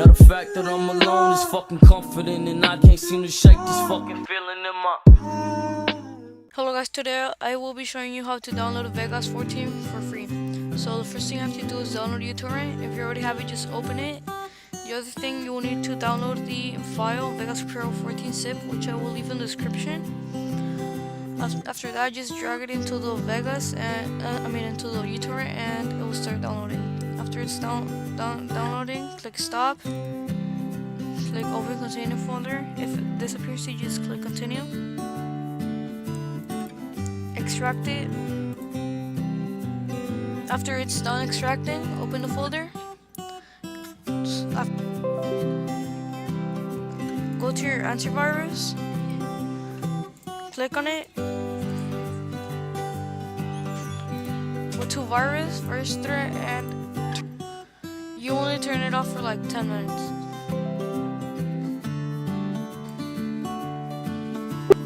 Now the fact that I'm alone is fucking comforting, and I can't seem to shake this fucking feeling in my... Hello guys, today I will be showing you how to download Vegas 14 for free. So the first thing you have to do is download uTorrent. If you already have it, just open it. The other thing, you will need to download the file Vegas Pro 14 zip, which I will leave in the description. After that, just drag it into the Vegas and into the uTorrent, and it will start downloading. After it's downloading, click stop. Click open container folder. If it disappears, you just click continue. Extract it. After it's done extracting, open the folder. Go to your antivirus. Click on it. Go to virus, first threat, and you only turn it off for like 10 minutes.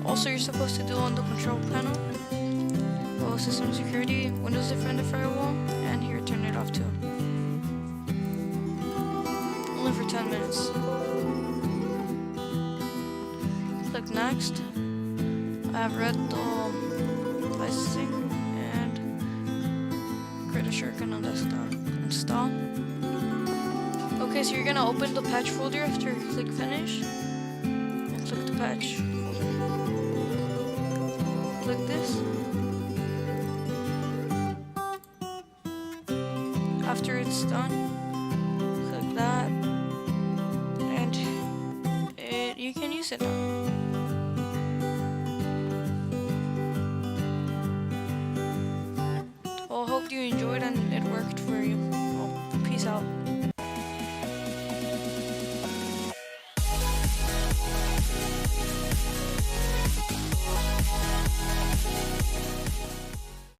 Also, you're supposed to do on the control panel, go system security, Windows Defender firewall, and here turn it off too. Only for 10 minutes. Click next. I have read the licensing and create a shortcut on desktop. Install. Okay, so you're gonna open the patch folder after you click finish and click the patch. Click this. After it's done,